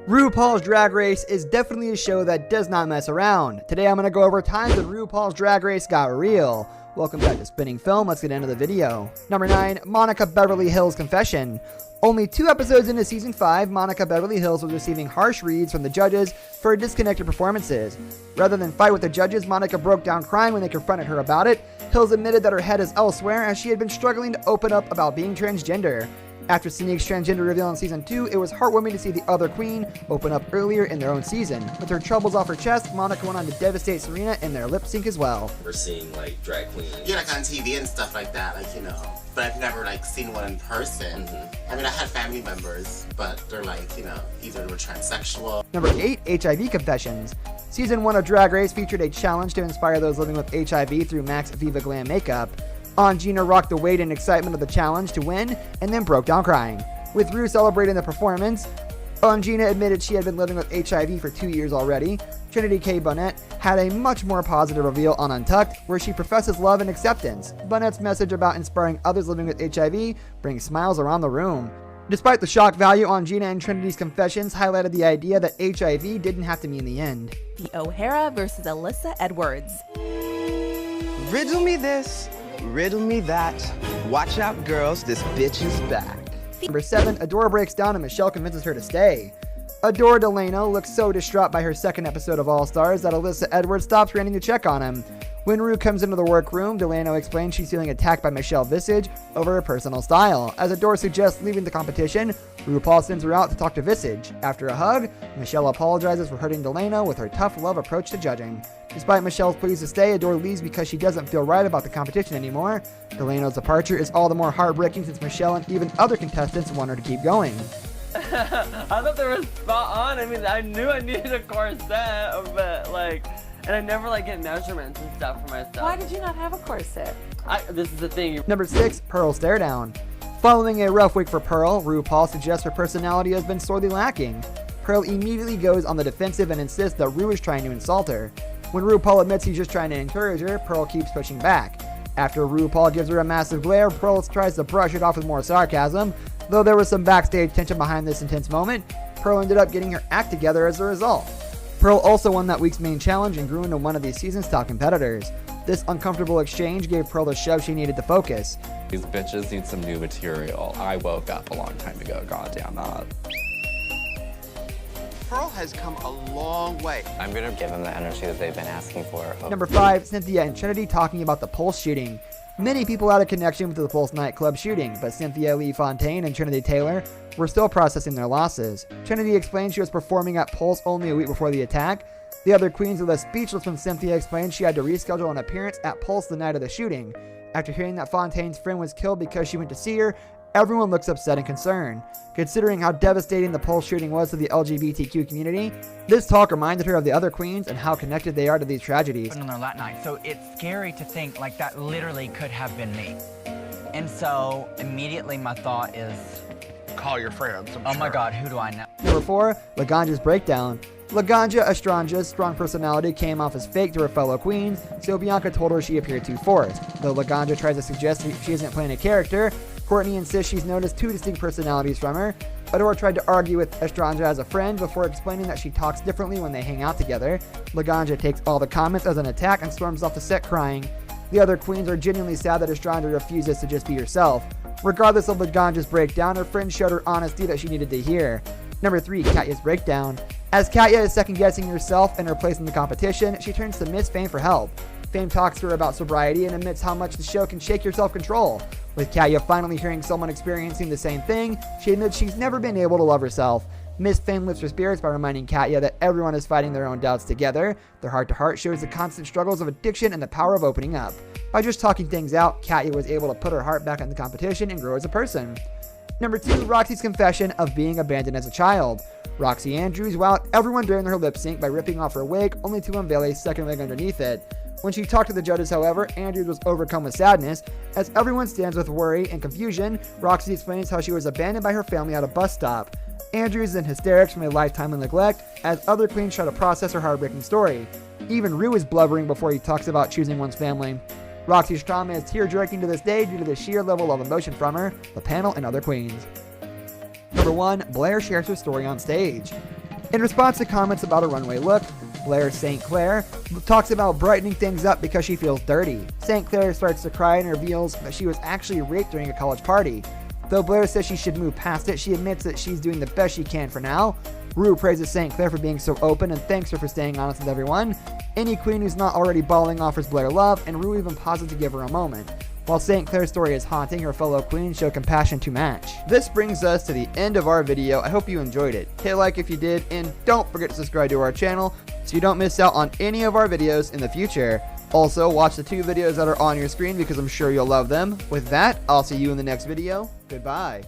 RuPaul's Drag Race is definitely a show that does not mess around. Today I'm going to go over times when RuPaul's Drag Race got real. Welcome back to Spinning Film, let's get into the video. Number 9, Monica Beverly Hills Confession. Only 2 episodes into Season 5, Monica Beverly Hills was receiving harsh reads from the judges for disconnected performances. Rather than fight with the judges, Monica broke down crying when they confronted her about it. Hills admitted that her head is elsewhere as she had been struggling to open up about being transgender. After Sneak's transgender reveal in Season 2, it was heartwarming to see the other queen open up earlier in their own season. With her troubles off her chest, Monica went on to devastate Serena in their lip sync as well. We're seeing like drag queens. Yeah, like on TV and stuff like that, like, you know. But I've never like seen one in person. I mean, I had family members, but they're like, you know, either they were transsexual. Number 8, HIV Confessions. Season 1 of Drag Race featured a challenge to inspire those living with HIV through Max Viva Glam makeup. Ongina rocked the weight and excitement of the challenge to win, and then broke down crying. With Ru celebrating the performance, Ongina admitted she had been living with HIV for 2 years already. Trinity K. Bonnet had a much more positive reveal on Untucked, where she professes love and acceptance. Bonnet's message about inspiring others living with HIV brings smiles around the room. Despite the shock value, Ongina and Trinity's confessions highlighted the idea that HIV didn't have to mean the end. The O'Hara versus Alyssa Edwards. Riddle me this, riddle me that. Watch out, girls, this bitch is back. Number 7, Adora breaks down and Michelle convinces her to stay. Adora Delano looks so distraught by her second episode of All Stars that Alyssa Edwards stops running to check on him. When Ru comes into the workroom, Delano explains she's feeling attacked by Michelle Visage over her personal style. As Adora suggests leaving the competition, RuPaul sends her out to talk to Visage. After a hug, Michelle apologizes for hurting Delano with her tough love approach to judging. Despite Michelle's pleas to stay, Adora leaves because she doesn't feel right about the competition anymore. Delano's departure is all the more heartbreaking since Michelle and even other contestants want her to keep going. I thought they were spot on. I mean, I knew I needed a corset, but like, and I never like get measurements and stuff for myself. Why did you not have a corset? This is the thing. Number 6, Pearl stare down. Following a rough week for Pearl, RuPaul suggests her personality has been sorely lacking. Pearl immediately goes on the defensive and insists that Ru is trying to insult her. When RuPaul admits he's just trying to encourage her, Pearl keeps pushing back. After RuPaul gives her a massive glare, Pearl tries to brush it off with more sarcasm. Though there was some backstage tension behind this intense moment, Pearl ended up getting her act together as a result. Pearl also won that week's main challenge and grew into one of the season's top competitors. This uncomfortable exchange gave Pearl the shove she needed to focus. These bitches need some new material. I woke up a long time ago, goddamn that. Pearl has come a long way. I'm gonna give them the energy that they've been asking for. Number 5, Cynthia and Trinity talking about the Pulse shooting. Many people had a connection with the Pulse nightclub shooting, but Cynthia Lee Fontaine and Trinity Taylor were still processing their losses. Trinity explained she was performing at Pulse only a week before the attack. The other queens were left speechless when Cynthia explained she had to reschedule an appearance at Pulse the night of the shooting. After hearing that Fontaine's friend was killed because she went to see her, everyone looks upset and concerned. Considering how devastating the Pulse shooting was to the LGBTQ community, this talk reminded her of the other queens and how connected they are to these tragedies. On that night, so it's scary to think like that literally could have been me. And so immediately my thought is, Call your friends. oh my God, who do I know? Number 4, Laganja's breakdown. Laganja Estrange's strong personality came off as fake to her fellow queens, so Bianca told her she appeared too forced. Though Laganja tries to suggest she isn't playing a character, Courtney insists she's noticed 2 distinct personalities from her. Adora tried to argue with Estranja as a friend before explaining that she talks differently when they hang out together. Laganja takes all the comments as an attack and storms off the set crying. The other queens are genuinely sad that Estranja refuses to just be herself. Regardless of Laganja's breakdown, her friend showed her honesty that she needed to hear. Number 3, Katya's breakdown. As Katya is second-guessing herself and her place in the competition, she turns to Miss Fame for help. Fame talks to her about sobriety and admits how much the show can shake your self-control. With Katya finally hearing someone experiencing the same thing, she admits she's never been able to love herself. Miss Fame lifts her spirits by reminding Katya that everyone is fighting their own doubts together. Their heart-to-heart shows the constant struggles of addiction and the power of opening up. By just talking things out, Katya was able to put her heart back in the competition and grow as a person. Number 2, Roxy's confession of being abandoned as a child. Roxy Andrews wowed everyone during her lip sync by ripping off her wig, only to unveil a second wig underneath it. When she talked to the judges, however, Andrews was overcome with sadness. As everyone stands with worry and confusion, Roxy explains how she was abandoned by her family at a bus stop. Andrews is in hysterics from a lifetime of neglect, as other queens try to process her heartbreaking story. Even Ru is blubbering before he talks about choosing one's family. Roxy's trauma is tear-jerking to this day due to the sheer level of emotion from her, the panel, and other queens. Number 1, Blair shares her story on stage. In response to comments about a runway look, Blair St. Clair talks about brightening things up because she feels dirty. St. Clair starts to cry and reveals that she was actually raped during a college party. Though Blair says she should move past it, she admits that she's doing the best she can for now. Rue praises St. Clair for being so open and thanks her for staying honest with everyone. Any queen who's not already bawling offers Blair love, and Rue even pauses to give her a moment. While St. Clair's story is haunting, her fellow queens show compassion to match. This brings us to the end of our video. I hope you enjoyed it. Hit like if you did, and don't forget to subscribe to our channel so you don't miss out on any of our videos in the future. Also, watch the 2 videos that are on your screen because I'm sure you'll love them. With that, I'll see you in the next video. Goodbye.